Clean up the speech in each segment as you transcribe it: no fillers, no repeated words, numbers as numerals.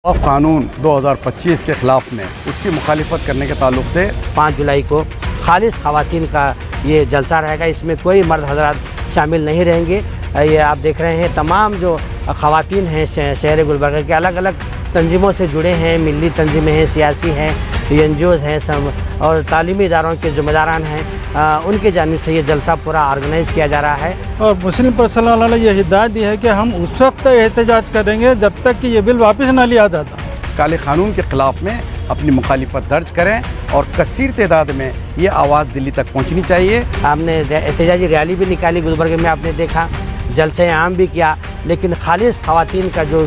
वक्फ कानून 2025 के ख़िलाफ़ में उसकी मुखालिफत करने के ताल्लुक़ से 5 जुलाई को खालिस ख़वातीन का ये जलसा रहेगा। इसमें कोई मर्द हज़रात शामिल नहीं रहेंगे। ये आप देख रहे हैं तमाम जो ख़वातीन हैं शहर गुलबर्गा के अलग अलग तंजीमों से जुड़े हैं, मिली तंजीमें हैं, सियासी हैं, NGOs हैं सब, और तालीमी इदारों के ज़िम्मेदारान हैं, उनके जानिब से ये जलसा पूरा ऑर्गेनाइज़ किया जा रहा है। और मुस्लिम पर्सनल ने ये हिदायत दी है कि हम उस वक्त तक एहतजाज करेंगे जब तक कि ये बिल वापस न लिया जाता। काले कानून के ख़िलाफ़ में अपनी मुखालिफत दर्ज करें और कसीर तादाद में ये आवाज़ दिल्ली तक पहुँचनी चाहिए। हमने एहतजाजी रैली भी निकाली गुलबर्गे में, आपने देखा, जलसे आम भी किया, लेकिन खालिस ख़वातीन का जो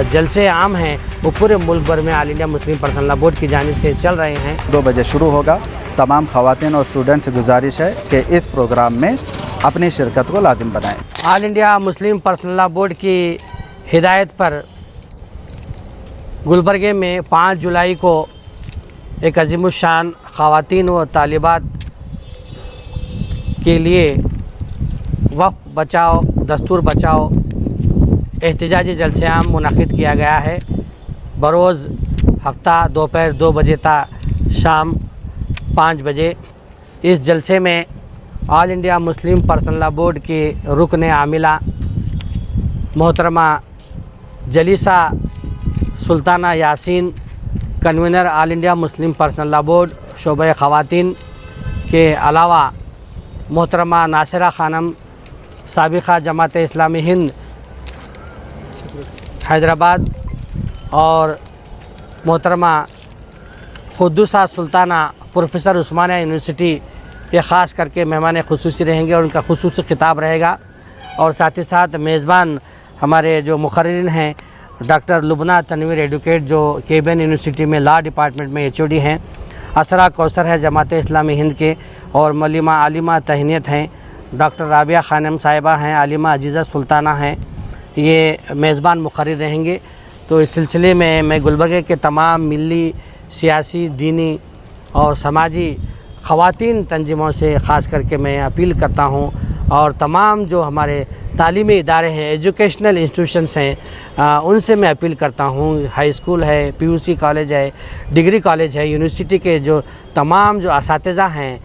जलसे आम हैं वो पूरे मुल्क भर में all India Muslim personal law board की जानिब से चल रहे हैं। 2 बजे शुरू होगा। तमाम ख़वातीन और स्टूडेंट से गुजारिश है कि इस प्रोग्राम में अपनी शिरकत को लाजिम बनाएं। All India Muslim personal law board की हिदायत पर गुलबर्गे में 5 जुलाई को एक अज़ीमुश्शान ख़वातीन व तालिबात के लिए वक्फ बचाओ दस्तूर बचाओ एहतजाजी जलसे आम मुनक़िद किया गया है। बरोज़ हफ्ता दोपहर 2 बजे ता शाम 5 बजे। इस जलसे में all India Muslim personal law board के रुकन आमिला मोहतरमा Jalisa Sultana Yasin, convenor all India Muslim personal law board शोबे ख़वातीन के अलावा मोहतरमा नासिरा खानम, साबिक़ा जमात इस्लामी हिंद हैदराबाद, और मोहतरमा खुद्दूसा सुल्ताना प्रोफेसर उस्मानिया यूनिवर्सिटी के ख़ास करके मेहमान ख़ुसूसी रहेंगे और उनका ख़ुसूसी ख़िताब रहेगा। और साथ ही साथ मेज़बान हमारे जो मुक़र्रिरीन हैं डॉक्टर लुबना तनवीर एडवोकेट जो केबियन यूनिवर्सिटी में लॉ डिपार्टमेंट में HOD हैं, असरा कौसर है जमात इस्लामी हिंद के, और मौलिमा आलिमा तहनीत हैं, डॉक्टर राबिया खानम साहिबा हैं, आलिमा अजीज़ा सुल्ताना हैं, ये मेज़बान मुक़र्रिर रहेंगे। तो इस सिलसिले में मैं गुलबर्गे के तमाम मिली, सियासी, दीनी और समाजी ख़वातीन तंजीमों से ख़ास करके मैं अपील करता हूँ, और तमाम जो हमारे तालीमी इदारे हैं, एजुकेशनल इंस्टीट्यूशंस हैं, उनसे मैं अपील करता हूँ। हाई स्कूल है, PUC कॉलेज है, डिग्री कॉलेज है, यूनिवर्सिटी के जो तमाम जो असातिज़ा हैं,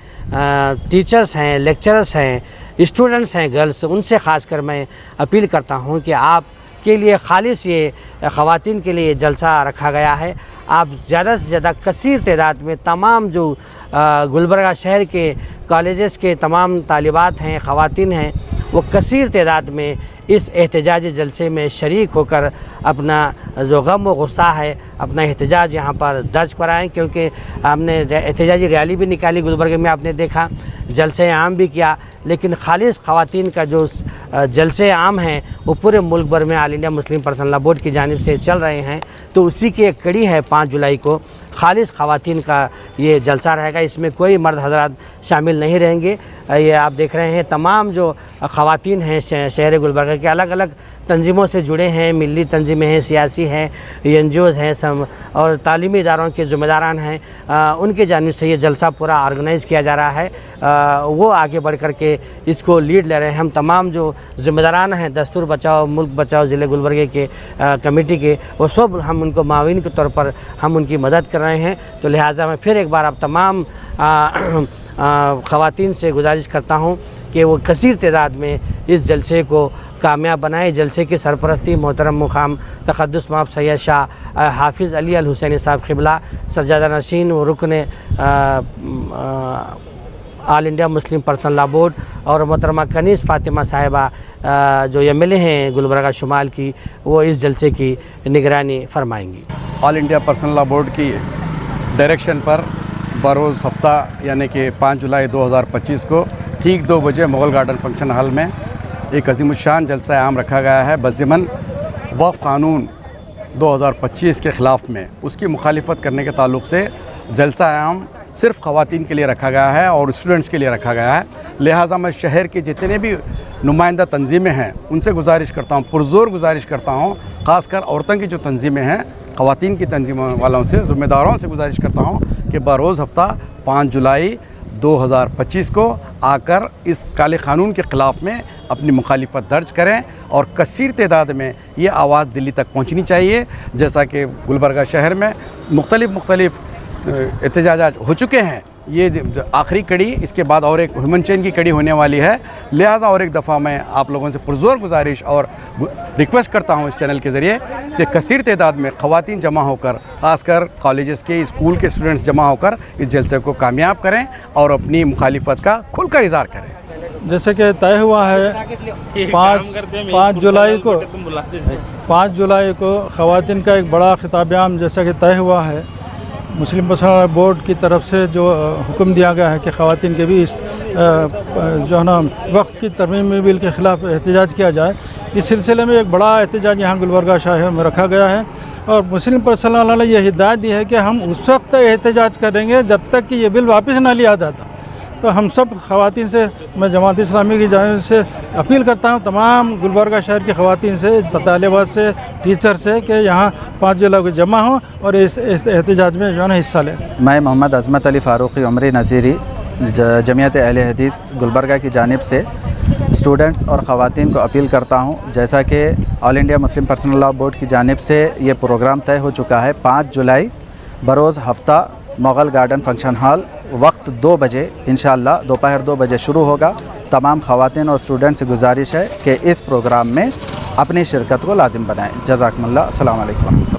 टीचर्स हैं, लेक्चरर्स हैं, स्टूडेंट्स हैं, गर्ल्स, उनसे ख़ास कर मैं अपील करता हूँ कि आप के लिए खालिस ये ख़वातीन के लिए जलसा रखा गया है। आप ज़्यादा से ज़्यादा कसीर तादाद में तमाम जो गुलबर्गा शहर के कॉलेजेस के तमाम तालिबात हैं, ख़वातीन हैं, वो कसीर तादाद में इस एहतजाजी जलसे में शरीक होकर अपना जो गम व गुस्सा है, अपना एहतजाज यहाँ पर दर्ज कराएँ। क्योंकि हमने एहतजाजी रैली भी निकाली गुलबर्गे में, आपने देखा, जलसे आम भी किया, लेकिन खालिस ख़वातीन का जो जलसे आम हैं वो पूरे मुल्क भर में all India Muslim personal law board की जानिब से चल रहे हैं। तो उसी की एक कड़ी है 5 जुलाई को खालिस ख़वातीन का ये जलसा रहेगा। इसमें कोई मर्द हज़रात शामिल नहीं रहेंगे। ये आप देख रहे हैं तमाम जो ख़वातीन हैं शहर गुलबर्गा के अलग अलग तंजीमों से जुड़े हैं, मिली तंजीमें हैं, सियासी हैं, NGOs हैं सब, और तालीमी इदारों के ज़िम्मेदारान हैं, उनके जानिब से ये जलसा पूरा ऑर्गेनाइज़ किया जा रहा है। वो आगे बढ़ कर के इसको लीड ले रहे हैं। हम तमाम जो ज़िम्मेदारान हैं दस्तूर बचाओ मुल्क बचाओ ज़िले गुलबर्गे के कमेटी के, वो सब हम उनको माविन के तौर पर हम उनकी मदद कर रहे हैं। तो लिहाजा मैं फिर एक बार आप तमाम ख़वातीन से गुजारिश करता हूँ कि वो कसीर तादाद में इस जलसे को कामयाब बनाए। जलसे की सरपरस्ती मोहतरम मुकाम तक़द्दुस माब सैयद शाह हाफिज़ अली अल हुसैनी साहब क़िबला सज्जादा नशीन व रुकन all India Muslim personal law board, और मोहतरमा कनीज़ फ़ातिमा साहिबा जो MLA हैं गुलबर्गा शुमाल की, वो इस जलसे की निगरानी फरमाएंगी। All India personal law board की डायरेक्शन पर बरोज़ हफ्ता यानी कि 5 जुलाई 2025 को ठीक 2 बजे मुग़ल गार्डन फंक्शन हॉल में एक अज़ीमुश्शान जलसा आम रखा गया है बज़िमन वक्फ कानून 2025 के ख़िलाफ़ में उसकी मुखालिफत करने के ताल्लुक़ से जलसा आम सिर्फ़ ख़वातीन के लिए रखा गया है और स्टूडेंट्स के लिए रखा गया है। लिहाजा मैं शहर के जितने भी नुमाइंदा तंजीमें हैं उनसे गुजारिश करता हूँ, पुरज़ोर गुजारिश करता हूँ, ख़ासकर औरतों की जो तंजीमें हैं, ख़वातीन की तंजीमों वालों से, ज़िम्मेदारों से गुजारिश करता हूँ कि बरोज़ हफ्ता 5 जुलाई 2025 کو آ کر اس کالے قانون کے خلاف میں اپنی مخالفت درج کریں اور کثیر تعداد میں یہ آواز دلی تک پہنچنی چاہیے. جیسا کہ گلبرگہ شہر میں مختلف احتجاجات ہو چکے ہیں. یہ آخری کڑی، اس کے بعد اور ایک ہیومن چین کی کڑی ہونے والی ہے. لہٰذا اور ایک دفعہ میں آپ لوگوں سے پرزور گزارش اور ریکویسٹ کرتا ہوں اس چینل کے ذریعے کہ کثیر تعداد میں خواتین جمع ہو کر، خاص کر کالجز کے، اسکول کے اسٹوڈنٹس جمع ہو کر اس جلسے کو کامیاب کریں اور اپنی مخالفت کا کھل کر اظہار کریں. جیسے کہ طے ہوا ہے 5 جولائی کو خواتین کا ایک بڑا خطاب عام جیسا کہ طے ہوا ہے. مسلم پرسنل بورڈ کی طرف سے جو حکم دیا گیا ہے کہ خواتین کے بھی اس جو ہے نا وقف کی ترمیمی بل کے خلاف احتجاج کیا جائے. اس سلسلے میں ایک بڑا احتجاج یہاں گلبرگہ شہر میں رکھا گیا ہے اور مسلم پرسنل نے یہ ہدایت دی ہے کہ ہم اس وقت احتجاج کریں گے جب تک کہ یہ بل واپس نہ لیا جاتا. تو ہم سب خواتین سے، میں جماعت اسلامی کی جانب سے اپیل کرتا ہوں، تمام گلبرگہ شہر کی خواتین سے، طالبات سے، ٹیچر سے، کہ یہاں 5 جولائی کو جمع ہوں اور اس احتجاج میں جو ہے نا حصہ لیں. میں محمد عظمت علی فاروقی عمری نذیری جمعیت اہل حدیث گلبرگہ کی جانب سے اسٹوڈنٹس اور خواتین کو اپیل کرتا ہوں، جیسا کہ all India Muslim personal law board کی جانب سے یہ پروگرام طے ہو چکا ہے. 5 جولائی بروز ہفتہ مغل گارڈن فنکشن ہال، وقت 2 بجے انشاءاللہ دوپہر 2 بجے شروع ہوگا. تمام خواتین اور اسٹوڈنٹ سے گزارش ہے کہ اس پروگرام میں اپنی شرکت کو لازم بنائیں. جزاکم اللہ. السلام علیکم.